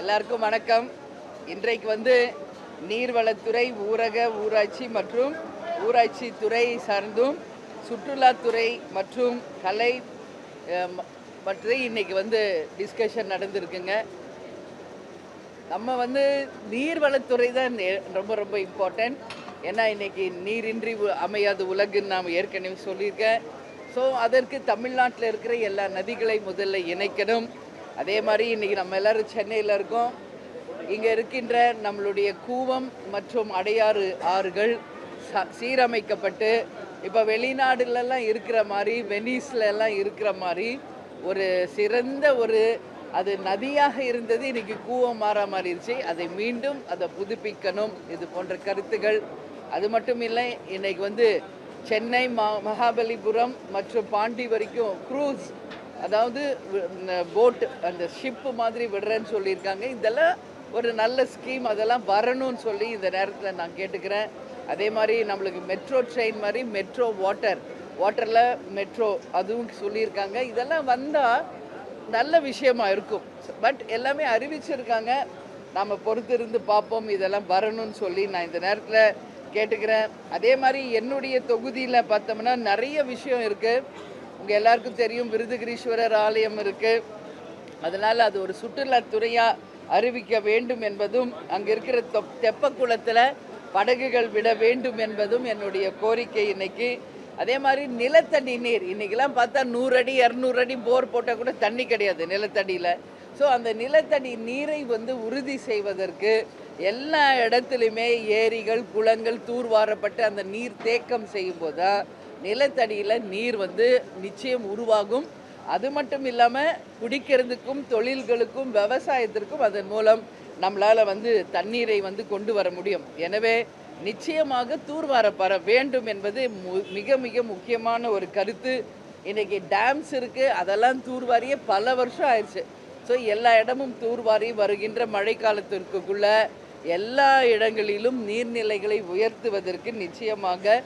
எல்லாருக்கும் வணக்கம். இன்றைக்கு நீர்வளத்துறை, ஊரக ஊராட்சி மற்றும் ஊராட்சி துறை சார்ந்தும் சுற்றுலாத்துறை மற்றும் கலை பற்றி இன்னைக்கு டிஸ்கஷன் நடந்திருக்குங்க. நம்ம நீர்வளத்துறை தான் ரொம்ப ரொம்ப இம்பார்ட்டன்ட். ஏன்னா இன்னைக்கு நீரின்றி அமையாத உலகுன்னு நாம் ஏற்கனவே சொல்லியிருக்கேன். ஸோ அதற்கு தமிழ்நாட்டில் இருக்கிற எல்லா நதிகளை முதல்ல இணைக்கணும். அதே மாதிரி இன்றைக்கி நம்ம எல்லோரும் சென்னையில் இருக்கோம். இங்கே இருக்கின்ற நம்மளுடைய கூவம் மற்றும் அடையாறு ஆறுகள் சீரமைக்கப்பட்டு இப்போ வெளிநாடுலலாம் இருக்கிற மாதிரி, வெனிஸ்லலாம் இருக்கிற மாதிரி ஒரு சிறந்த அது நதியாக இருந்தது, இன்றைக்கி கூவம் மாறிடுச்சு. அதை மீண்டும் அதை புதுப்பிக்கணும். இது போன்ற கருத்துகள். அது மட்டும் இல்லை, இன்றைக்கி சென்னை மகாபலிபுரம் மற்றும் பாண்டி வரைக்கும் க்ரூஸ், அதாவது போட்டு அந்த ஷிப்பு மாதிரி விடுறேன்னு சொல்லியிருக்காங்க. இதெல்லாம் ஒரு நல்ல ஸ்கீம். அதெல்லாம் வரணும்னு சொல்லி இந்த நேரத்தில் நான் கேட்டுக்கிறேன். அதே மாதிரி நம்மளுக்கு மெட்ரோ ட்ரெயின் மாதிரி மெட்ரோ வாட்டரில் மெட்ரோ அதுவும் சொல்லியிருக்காங்க. இதெல்லாம் வந்தால் நல்ல விஷயமா இருக்கும். பட் எல்லாமே அறிவிச்சிருக்காங்க. நம்ம பொறுத்திருந்து பார்ப்போம். இதெல்லாம் வரணும்னு சொல்லி நான் இந்த நேரத்தில் கேட்டுக்கிறேன். அதே மாதிரி என்னுடைய தொகுதியில் பார்த்தோம்னா நிறைய விஷயம் இருக்குது. உங்கள் எல்லாருக்கும் தெரியும், விருதுகிரீஸ்வரர் ஆலயம் இருக்குது. அதனால் அது ஒரு சுற்றுலாத்துறையாக அறிவிக்க வேண்டும் என்பதும், அங்கே இருக்கிற தெப்பக்குளத்தில் படகுகள் விட வேண்டும் என்பதும் என்னுடைய கோரிக்கை இன்னைக்கு. அதே மாதிரி நிலத்தடி நீர், இன்றைக்கெல்லாம் பார்த்தா 100 அடி 200 அடி போர் போட்டால் கூட தண்ணி கிடையாது நிலத்தடியில். ஸோ அந்த நிலத்தடி நீரை உறுதி செய்வதற்கு எல்லா இடத்துலையுமே ஏரிகள், குளங்கள் தூர்வாரப்பட்டு அந்த நீர் தேக்கம் செய்யும்போது தான் நிலத்தடியில் நீர் நிச்சயம் உருவாகும். அது மட்டும் இல்லாமல் குடிக்கிறதுக்கும், தொழில்களுக்கும், விவசாயத்திற்கும் அதன் மூலம் நம்மளால் தண்ணீரை கொண்டு வர முடியும். எனவே நிச்சயமாக தூர்வாரப்பட வேண்டும் என்பது மிக மிக முக்கியமான ஒரு கருத்து. இன்றைக்கி டேம்ஸ் இருக்குது, அதெல்லாம் தூர்வாரியே பல வருஷம் ஆயிடுச்சு. ஸோ எல்லா இடமும் தூர்வாரி வருகின்ற மழைக்காலத்திற்குள்ள எல்லா இடங்களிலும் நீர்நிலைகளை உயர்த்துவதற்கு நிச்சயமாக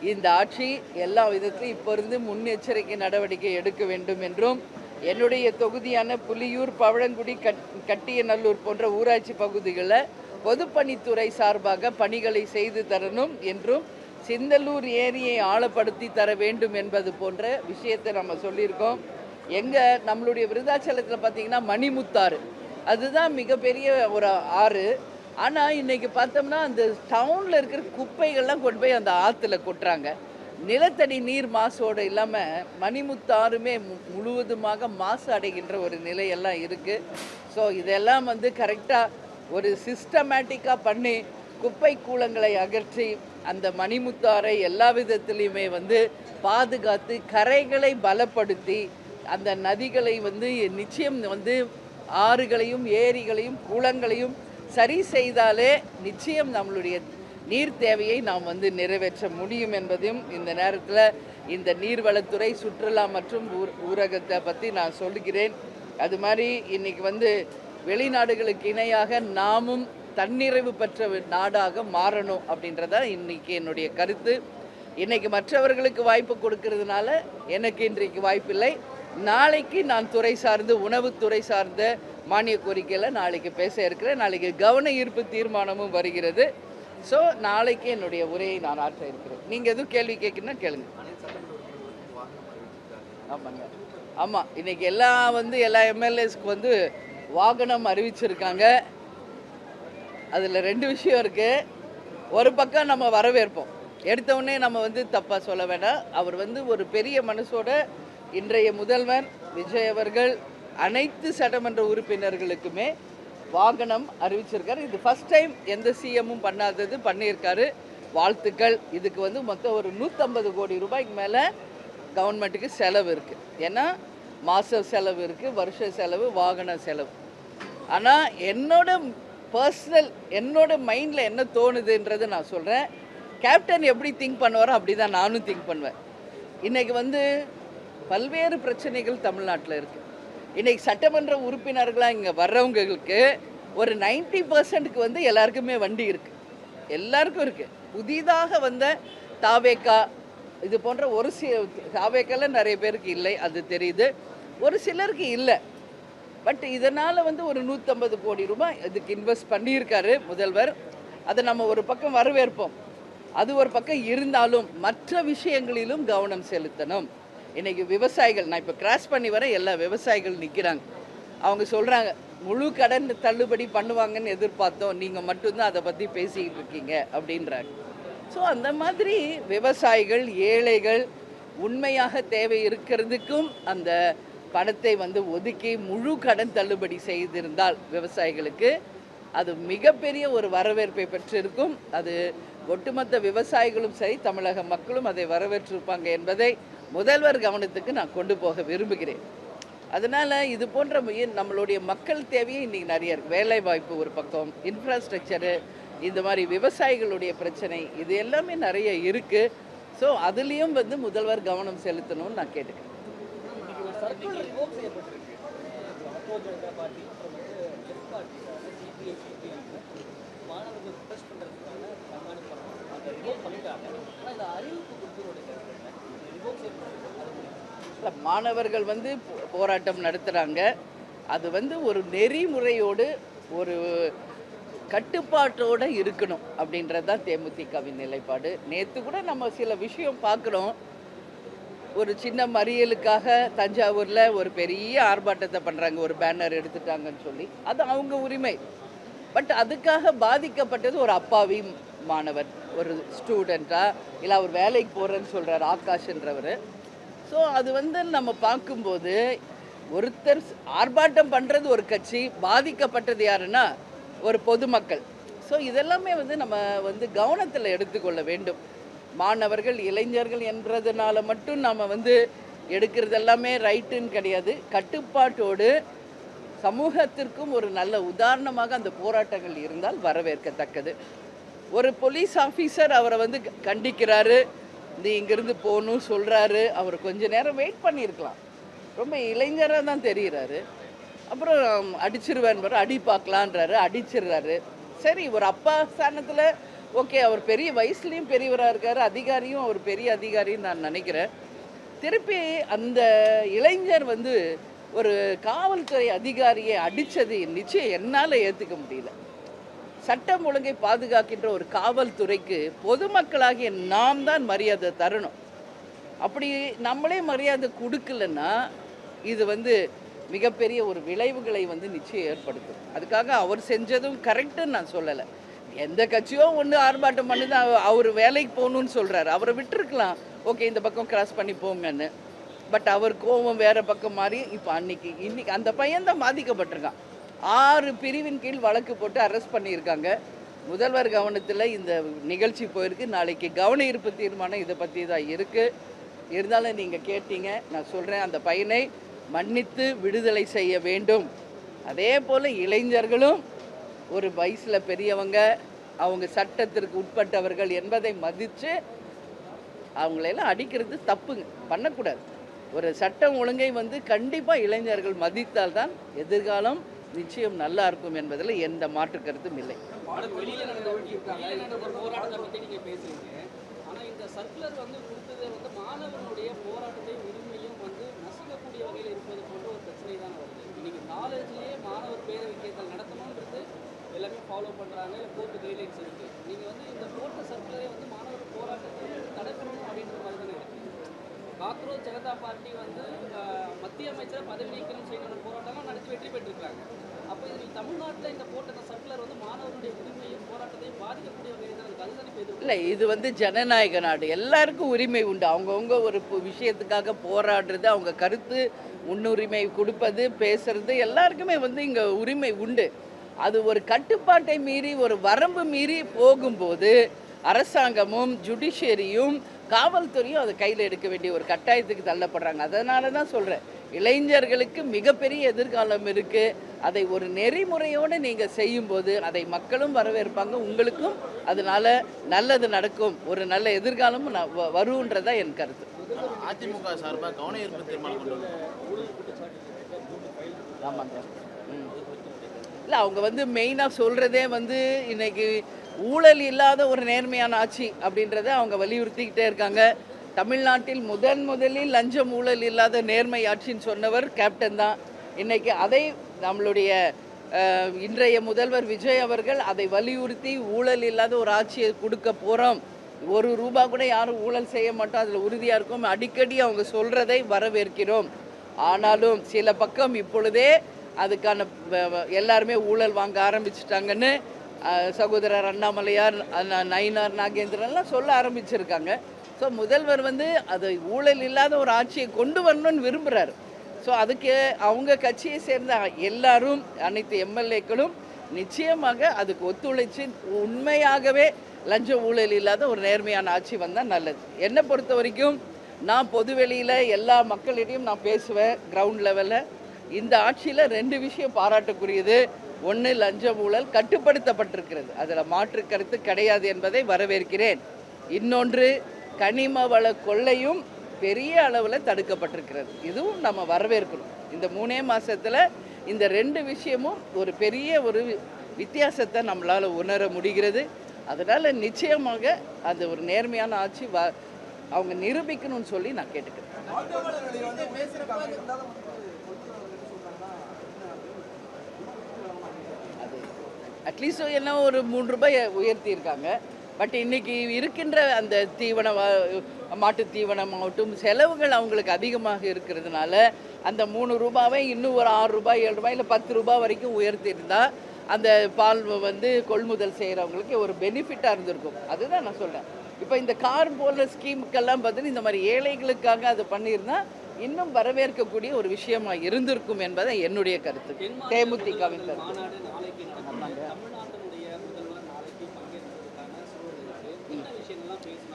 இந்த ஆட்சி எல்லா விதத்திலும் இப்போ இருந்து முன்னெச்சரிக்கை நடவடிக்கை எடுக்க வேண்டும் என்றும், என்னுடைய தொகுதியான புலியூர், பவழங்குடி, கட்டியநல்லூர் போன்ற ஊராட்சி பகுதிகளில் பொதுப்பணித்துறை சார்பாக பணிகளை செய்து தரணும் என்றும், சிந்தலூர் ஏரியை ஆழப்படுத்தி தர வேண்டும் என்பது போன்ற விஷயத்தை நம்ம சொல்லியிருக்கோம். நம்மளுடைய விருதாச்சலத்தில் பார்த்திங்கன்னா மணிமுத்தாறு, அதுதான் மிகப்பெரிய ஒரு ஆறு. ஆனால் இன்றைக்கி பார்த்தோம்னா அந்த டவுனில் இருக்கிற குப்பைகள்லாம் கொண்டு போய் அந்த ஆற்றுல கொட்டுறாங்க. நிலத்தடி நீர் மாசோடு இல்லாமல் மணிமுத்தாறுமே முழுவதுமாக மாசு அடைகின்ற ஒரு நிலையெல்லாம் இருக்குது. ஸோ இதெல்லாம் கரெக்டாக ஒரு சிஸ்டமேட்டிக்காக பண்ணி குப்பை கூலங்களை அகற்றி அந்த மணிமுத்தாறை எல்லா விதத்துலேயுமே பாதுகாத்து கரைகளை பலப்படுத்தி அந்த நதிகளை நிச்சயம் ஆறுகளையும் ஏரிகளையும் குளங்களையும் சரி செய்தாலே நிச்சயம் நம்மளுடைய நீர் தேவையை நாம் நிறைவேற்ற முடியும் என்பதையும் இந்த நேரத்தில் இந்த நீர்வளத்துறை, சுற்றுலா மற்றும் ஊரகத்தை பற்றி நான் சொல்லுகிறேன். அது மாதிரி இன்றைக்கி வெளிநாடுகளுக்கு இணையாக நாமும் தன்னிறைவு பெற்ற நாடாக மாறணும் அப்படின்றத இன்றைக்கி என்னுடைய கருத்து. இன்றைக்கி மற்றவர்களுக்கு வாய்ப்பு கொடுக்கறதுனால எனக்கு இன்றைக்கு வாய்ப்பில்லை. நாளைக்கு நான் துறை சார்ந்து, உணவுத்துறை சார்ந்த மானிய கோரிக்கையில் நாளைக்கு பேச இருக்கிறேன். நாளைக்கு கவன ஈர்ப்பு தீர்மானமும் வருகிறது. ஸோ நாளைக்கு என்னுடைய உரையை நான் ஆற்ற இருக்கிறேன். நீங்கள் எதுவும் கேள்வி கேட்கணும்னா கேளுங்க. ஆமாங்க, ஆமாம். இன்றைக்கி எல்லா எம்எல்ஏஸ்க்கு வாகனம் அறிவிச்சிருக்காங்க. அதில் 2 விஷயம் இருக்குது. ஒரு பக்கம் நம்ம வரவேற்போம், எடுத்தவுடனே நம்ம தப்பாக சொல்ல வேண்டாம். அவர் ஒரு பெரிய மனசோட இன்றைய முதல்வர் விஜய் அவர்கள் அனைத்து சட்டமன்ற உறுப்பினர்களுக்குமே வாகனம் அறிவிச்சிருக்காரு. இது ஃபஸ்ட் டைம், எந்த சிஎம்மும் பண்ணாதது பண்ணியிருக்காரு. வாழ்த்துக்கள். இதுக்கு மொத்தம் ஒரு 150 கோடி ரூபாய்க்கு மேலே கவர்மெண்ட்டுக்கு செலவு இருக்குது. ஏன்னா மாத செலவு இருக்குது, வருஷ செலவு, வாகன செலவு. ஆனால் என்னோட மைண்டில் என்ன தோணுதுன்றது நான் சொல்கிறேன். கேப்டன் எப்படி திங்க் பண்ணுவாரோ அப்படி தான் நானும் திங்க் பண்ணுவேன். இன்றைக்கி பல்வேறு பிரச்சனைகள் தமிழ்நாட்டில் இருக்குது. இன்றைக்கி சட்டமன்ற உறுப்பினர்களாக இங்கே வர்றவங்களுக்கு ஒரு 90% எல்லாருக்குமே வண்டி இருக்குது, எல்லாருக்கும் இருக்குது. புதிதாக வந்த தாவேக்கா இது போன்ற தாவேக்கால நிறைய பேருக்கு இல்லை, அது தெரியுது. ஒரு சிலருக்கு இல்லை. பட் இதனால் வந்து ஒரு 150 கோடி ரூபாய் இதுக்கு இன்வெஸ்ட் பண்ணியிருக்காரு முதல்வர். அதை நம்ம ஒரு பக்கம் வரவேற்போம். அது ஒரு பக்கம் இருந்தாலும் மற்ற விஷயங்களிலும் கவனம் செலுத்தணும். இன்றைக்கி விவசாயிகள், நான் இப்போ கிராஸ் பண்ணி வர எல்லா விவசாயிகள் நிற்கிறாங்க. அவங்க சொல்கிறாங்க, முழு கடன் தள்ளுபடி பண்ணுவாங்கன்னு எதிர்பார்த்தோம், நீங்கள் மட்டும்தான் அதை பற்றி பேசிக்கிட்டு இருக்கீங்க அப்படின்றாங்க. ஸோ அந்த மாதிரி விவசாயிகள், ஏழைகள் உண்மையாக தேவை இருக்கிறதுக்கும் அந்த பணத்தை வந்து ஒதுக்கி முழு கடன் தள்ளுபடி செய்திருந்தால் விவசாயிகளுக்கு அது மிகப்பெரிய ஒரு வரவேற்பை பெற்றிருக்கும். அது ஒட்டுமொத்த விவசாயிகளும் சரி, தமிழக மக்களும் அதை வரவேற்றிருப்பாங்க என்பதை முதல்வர் கவனத்துக்கு நான் கொண்டு போக விரும்புகிறேன். அதனால் இது போன்ற நம்மளுடைய மக்கள் தேவையே இன்றைக்கி நிறைய இருக்குது. வேலை வாய்ப்பு ஒரு பக்கம், இன்ஃப்ராஸ்ட்ரக்சரு, இந்த மாதிரி விவசாயிகளுடைய பிரச்சனை, இது எல்லாமே நிறைய இருக்குது. ஸோ அதுலேயும் வந்து முதல்வர் கவனம் செலுத்தணும்னு நான் கேட்டுக்கிறேன். மாணவர்கள் வந்து போராட்டம் நடத்துகிறாங்க. அது வந்து ஒரு நெறிமுறையோடு ஒரு கட்டுப்பாட்டோடு இருக்கணும் அப்படின்றது தான் தேமுதிகவின் நிலைப்பாடு. நேற்று கூட நம்ம சில விஷயம் பார்க்குறோம். ஒரு சின்ன மறியலுக்காக தஞ்சாவூரில் ஒரு பெரிய ஆர்ப்பாட்டத்தை பண்ணுறாங்க, ஒரு பேனர் எடுத்துட்டாங்கன்னு சொல்லி. அது அவங்க உரிமை. பட் அதுக்காக பாதிக்கப்பட்டது ஒரு அப்பாவி மாணவர், ஒரு ஸ்டூடெண்ட்டாக, இல்லை அவர் வேலைக்கு போகிறேன்னு சொல்கிறார் ஆகாஷ்ன்றவர். ஸோ அது வந்து நம்ம பார்க்கும்போது ஒருத்தர் ஆர்ப்பாட்டம் பண்ணுறது ஒரு கட்சி, பாதிக்கப்பட்டது யாருன்னா ஒரு பொதுமக்கள். ஸோ இதெல்லாமே வந்து நம்ம வந்து கவனத்தில் எடுத்துக்கொள்ள வேண்டும். மாணவர்கள், இளைஞர்கள் என்றதுனால மட்டும் நம்ம வந்து எடுக்கிறது எல்லாமே ரைட்டுன்னு கிடையாது. கட்டுப்பாட்டோடு சமூகத்திற்கும் ஒரு நல்ல உதாரணமாக அந்த போராட்டங்கள் இருந்தால் வரவேற்கத்தக்கது. ஒரு போலீஸ் ஆஃபீஸர் அவரை வந்து கண்டிக்கிறாரு, நீ இங்கேருந்து போகணும் சொல்கிறாரு. அவர் கொஞ்ச நேரம் வெயிட் பண்ணியிருக்கலாம். ரொம்ப இளைஞராக தான் தெரிகிறாரு. அப்புறம் அடிச்சிருவேன், அடி பார்க்கலான்றாரு, அடிச்சிடுறாரு. சரி, ஒரு அப்பா ஸ்தானத்தில் ஓகே, அவர் பெரிய வயசுலேயும் பெரியவராக இருக்கார், அதிகாரியும் அவர் பெரிய அதிகாரின்னு நான் நினைக்கிறேன். திருப்பி அந்த இளைஞர் வந்து ஒரு காவல்துறை அதிகாரியை அடித்தது நிச்சயம் என்னால் ஏற்றுக்க முடியல. சட்டம் ஒழுங்கை பாதுகாக்கின்ற ஒரு காவல்துறைக்கு பொதுமக்களாகிய நாம் தான் மரியாதை தரணும். அப்படி நம்மளே மரியாதை கொடுக்கலன்னா இது வந்து மிகப்பெரிய ஒரு விளைவுகளை வந்து நிச்சயம் ஏற்படுத்தும். அதுக்காக அவர் செஞ்சதும் கரெக்டுன்னு நான் சொல்லலை. எந்த கட்சியோ ஒன்று ஆர்ப்பாட்டம் பண்ணி தான் அவர் வேலைக்கு போகணுன்னு சொல்கிறாரு. அவரை விட்டுருக்கலாம், ஓகே இந்த பக்கம் கிராஸ் பண்ணி போங்கன்னு. பட் அவர் கோபம் வேறு பக்கம் மாறி இப்போ இன்னைக்கு அந்த பையன்தான் பாதிக்கப்பட்டிருக்கான். 6 பிரிவின் கீழ் வழக்கு போட்டு அரெஸ்ட் பண்ணியிருக்காங்க. முதல்வர் கவனத்தில் இந்த நிகழ்ச்சி போயிருக்கு. நாளைக்கு கவன ஈர்ப்பு தீர்மானம் இதை பற்றி தான் இருக்குது. இருந்தாலும் நீங்கள் கேட்டீங்க, நான் சொல்கிறேன், அந்த பையனை மன்னித்து விடுதலை செய்ய வேண்டும். அதே போல் இளைஞர்களும் ஒரு வயசில் பெரியவங்க, அவங்க சட்டத்திற்கு உட்பட்டவர்கள் என்பதை மதித்து அவங்களெல்லாம் அடிக்கிறது தப்புங்க, பண்ணக்கூடாது. ஒரு சட்டம் ஒழுங்கை வந்து கண்டிப்பாக இளைஞர்கள் மதித்தால்தான் எதிர்காலம் நிச்சயம் நல்லா இருக்கும் என்பதில் எந்த மாற்று கருத்தும் இல்லை. எல்லாமே ஃபாலோ பண்ணுறாங்க, இல்லை கோர்ட்டு கைட்லைன்ஸ் இருக்குது. நீங்கள் வந்து இந்த போட்ட சர்க்குலரே வந்து மாணவர் போராட்டத்தை தடை பண்ணணும் அப்படின்ற மாதிரி தானே இருக்குது. காக்ரோச் ஜனதா பார்ட்டி வந்து மத்திய அமைச்சரை பதவி நீக்கம் செய்யணும் போராட்டமாக நடத்தி வெற்றி பெற்றிருக்காங்க. அப்போ இது தமிழ்நாட்டில் இந்த போட்ட சர்க்குலர் வந்து மாணவர்களுடைய உரிமையும் போராட்டத்தையும் பாதிக்கக்கூடிய வகையில் தான் அதுதானே பேர் இல்லை. இது வந்து ஜனநாயக நாடு, எல்லாருக்கும் உரிமை உண்டு. அவங்கவுங்க ஒரு விஷயத்துக்காக போராடுறது, அவங்க கருத்து முன்னுரிமை கொடுப்பது, பேசுறது, எல்லாருக்குமே வந்து இங்கே உரிமை உண்டு. அது ஒரு கட்டுப்பாட்டை மீறி, ஒரு வரம்பு மீறி போகும்போது அரசாங்கமும் ஜுடிஷியரியும் காவல்துறையும் அதை கையில் எடுக்க வேண்டிய ஒரு கட்டாயத்துக்கு தள்ளப்படுறாங்க. அதனால தான் சொல்கிறேன், இளைஞர்களுக்கு மிகப்பெரிய எதிர்காலம் இருக்குது. அதை ஒரு நெறிமுறையோடு நீங்கள் செய்யும்போது அதை மக்களும் வரவேற்பாங்க, உங்களுக்கும் அதனால் நல்லது நடக்கும், ஒரு நல்ல எதிர்காலமும் வருன்றதான் என் கருத்து. அதிமுக சார்பாக கவன ஈர்ப்பு தீர்மானம் ஆமாங்க. இல்லை, அவங்க வந்து மெயினாக சொல்கிறதே வந்து இன்றைக்கி ஊழல் இல்லாத ஒரு நேர்மையான ஆட்சி அப்படின்றத அவங்க வலியுறுத்திக்கிட்டே இருக்காங்க. தமிழ்நாட்டில் முதலில் லஞ்சம் ஊழல் இல்லாத நேர்மை ஆட்சின்னு சொன்னவர் கேப்டன் தான். இன்றைக்கி அதை நம்மளுடைய இன்றைய முதல்வர் விஜய் அவர்கள் அதை வலியுறுத்தி ஊழல் இல்லாத ஒரு ஆட்சியை கொடுக்க போகிறோம், ஒரு ரூபா கூட யாரும் ஊழல் செய்ய மாட்டோம், அதில் உறுதியாக இருக்கும், அடிக்கடி அவங்க சொல்கிறதை வரவேற்கிறோம். ஆனாலும் சில பக்கம் இப்பொழுதே அதுக்கான எல்லாருமே ஊழல் வாங்க ஆரம்பிச்சிட்டாங்கன்னு சகோதரர் அண்ணாமலையார், நயினார் நாகேந்திரன்லாம் சொல்ல ஆரம்பிச்சிருக்காங்க. ஸோ முதல்வர் வந்து அது ஊழல் இல்லாத ஒரு ஆட்சியை கொண்டு வரணும்னு விரும்புகிறார். ஸோ அதுக்கு அவங்க கட்சியை சேர்ந்த எல்லாரும், அனைத்து எம்எல்ஏக்களும் நிச்சயமாக அதுக்கு ஒத்துழைச்சி உண்மையாகவே லஞ்ச ஊழல் இல்லாத ஒரு நேர்மையான ஆட்சி வந்தால் நல்லது. என்னை பொறுத்த வரைக்கும் நான் பொதுவெளியில் எல்லா மக்களிடையும் நான் பேசுவேன். கிரவுண்ட் லெவலில் இந்த ஆட்சியில் 2 விஷயம் பாராட்டக்கூடியது. ஒன்று, லஞ்ச ஊழல் கட்டுப்படுத்தப்பட்டிருக்கிறது, அதில் மாற்று கருத்து கிடையாது என்பதை வரவேற்கிறேன். இன்னொன்று, கனிம வள கொள்ளையும் பெரிய அளவில் தடுக்கப்பட்டிருக்கிறது, இதுவும் நம்ம வரவேற்கணும். இந்த 3 மாதத்தில் இந்த 2 விஷயமும் ஒரு பெரிய ஒரு வித்தியாசத்தை நம்மளால் உணர முடிகிறது. அதனால் நிச்சயமாக அது ஒரு நேர்மையான ஆட்சி அவங்க நிரூபிக்கணும்னு சொல்லி நான் கேட்டுக்கிறேன். அது அட்லீஸ்ட் என்ன ஒரு 3 ரூபாய் உயர்த்தியிருக்காங்க. பட் இன்னைக்கு இருக்கின்ற அந்த மாட்டு தீவனமாகட்டும் செலவுகள் அவங்களுக்கு அதிகமாக இருக்கிறதுனால அந்த 3 ரூபாவை இன்னும் ஒரு 6 ரூபாய் 7 ரூபாய் இல்லை 10 ரூபாய் வரைக்கும் உயர்த்தியிருந்தா அந்த பால் வந்து கொள்முதல் செய்கிறவங்களுக்கு ஒரு பெனிஃபிட்டாக இருந்திருக்கும். அதுதான் நான் சொல்கிறேன். இப்போ இந்த கார் போன்ற ஸ்கீமுக்கெல்லாம் பார்த்தீங்கன்னா இந்த மாதிரி ஏழைகளுக்காக அது பண்ணியிருந்தா இன்னும் வரவேற்கக்கூடிய ஒரு விஷயமா இருந்திருக்கும் என்பதை என்னுடைய கருத்து, தேமுதிகவின் கருத்து.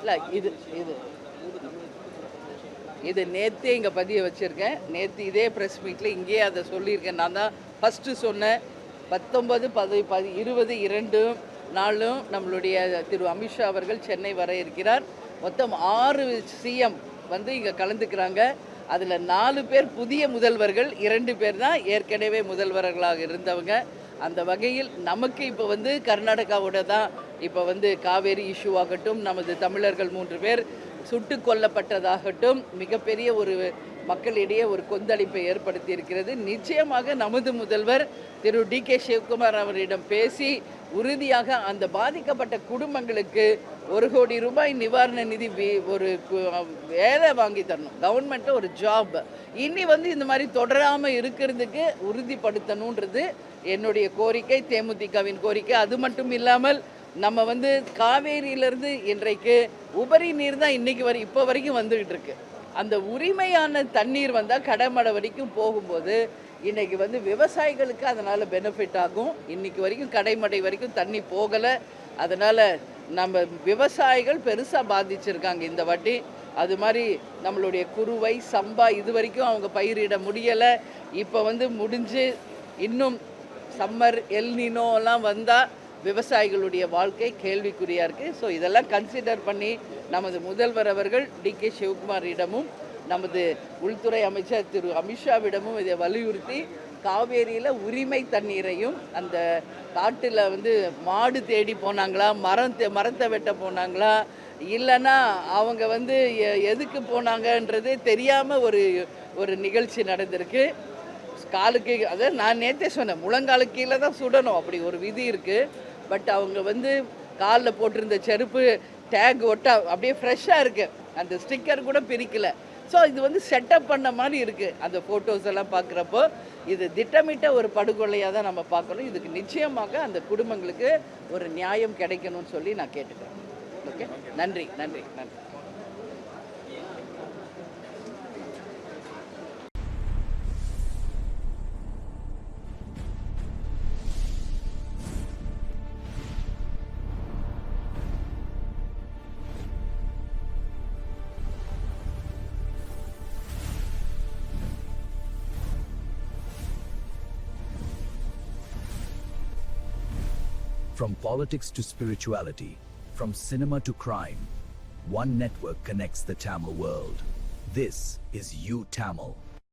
இல்லை, இது நேற்றே இங்கே பதிய வச்சுருக்கேன். நேற்று இதே ப்ரெஸ் மீட்டில் இங்கேயே அதை சொல்லியிருக்கேன். நான் தான் ஃபஸ்ட்டு சொன்னேன். 19, 10, 20, 2 நாளும் நம்மளுடைய திரு அமித்ஷா அவர்கள் சென்னை வர இருக்கிறார். மொத்தம் 6 சிஎம் வந்து இங்கே கலந்துக்கிறாங்க. அதில் 4 பேர் புதிய முதல்வர்கள், 2 பேர் தான் ஏற்கனவே முதல்வர்களாக இருந்தவங்க. அந்த வகையில் நமக்கு இப்போ வந்து கர்நாடகாவோட தான் இப்போ வந்து காவேரி இஷ்யூ ஆகட்டும், நமது தமிழர்கள் 3 பேர் சுட்டு கொல்லப்பட்டதாகட்டும், மிகப்பெரிய ஒரு மக்களிடையே ஒரு கொந்தளிப்பை ஏற்படுத்தி இருக்கிறது. நிச்சயமாக நமது முதல்வர் திரு டிகே சிவகுமார் அவரிடம் பேசி உறுதியாக அந்த பாதிக்கப்பட்ட குடும்பங்களுக்கு 1 கோடி ரூபாய் நிவாரண நிதி ஒரு வேலை வாங்கி தரணும், கவர்மெண்ட்டில் ஒரு ஜாப் இனி வந்து இந்த மாதிரி தொடராமல் இருக்கிறதுக்கு உறுதிப்படுத்தணுன்றது என்னுடைய கோரிக்கை, தேமுதிகவின் கோரிக்கை. அது மட்டும் இல்லாமல் நம்ம வந்து காவேரியிலேருந்து இன்றைக்கு உபரி நீர் தான் இப்போ வரைக்கும் வந்துக்கிட்டு இருக்கு. அந்த உரிமையான தண்ணீர் வந்தால் கடமடை வரைக்கும் போகும்போது இன்றைக்கி வந்து விவசாயிகளுக்கு அதனால் பெனிஃபிட் ஆகும். இன்றைக்கி வரைக்கும் கடைமடை வரைக்கும் தண்ணி போகலை. அதனால் நம்ம விவசாயிகள் பெருசாக பாதிச்சிருக்காங்க இந்த வாட்டி. அது மாதிரி நம்மளுடைய குறுவை சம்பா இது வரைக்கும் அவங்க பயிரிட முடியலை. இப்போ வந்து முடிஞ்சு இன்னும் சம்மர் எல்னினோலாம் வந்தால் விவசாயிகளுடைய வாழ்க்கை கேள்விக்குறியாக இருக்குது. ஸோ இதெல்லாம் கன்சிடர் பண்ணி நமது முதல்வர் அவர்கள் டிகே சிவகுமாரிடமும் நமது உள்துறை அமைச்சர் திரு அமித்ஷாவிடமும் இதை வலியுறுத்தி காவேரியில் உரிமை தண்ணீரையும், அந்த காட்டில் வந்து மாடு தேடி போனாங்களா, மரத்தை வெட்ட போனாங்களா, இல்லைன்னா அவங்க வந்து எதுக்கு போனாங்கன்றது தெரியாமல் ஒரு நிகழ்ச்சி நடந்திருக்கு. காலுக்கு அதாவது நான் நேற்றே சொன்னேன், முழங்காலுக்கு கீழே தான் சுடணும், அப்படி ஒரு விதி இருக்குது. பட் அவங்க வந்து காலில் போட்டிருந்த செருப்பு டேக் ஒட்டா அப்படியே ஃப்ரெஷ்ஷாக இருக்குது, அந்த ஸ்டிக்கர் கூட பிரிக்கலை. ஸோ இது வந்து செட்டப் பண்ண மாதிரி இருக்குது. அந்த ஃபோட்டோஸ் எல்லாம் பார்க்குறப்போ இது திட்டமிட்ட ஒரு படுகொலையாக தான் நம்ம பார்க்கணும். இதுக்கு நிச்சயமாக அந்த குடும்பங்களுக்கு ஒரு நியாயம் கிடைக்கணும்னு சொல்லி நான் கேட்டுக்கிறேன். ஓகே, நன்றி நன்றி நன்றி. From politics to spirituality, from cinema to crime, one network connects the Tamil world. This is UTamil.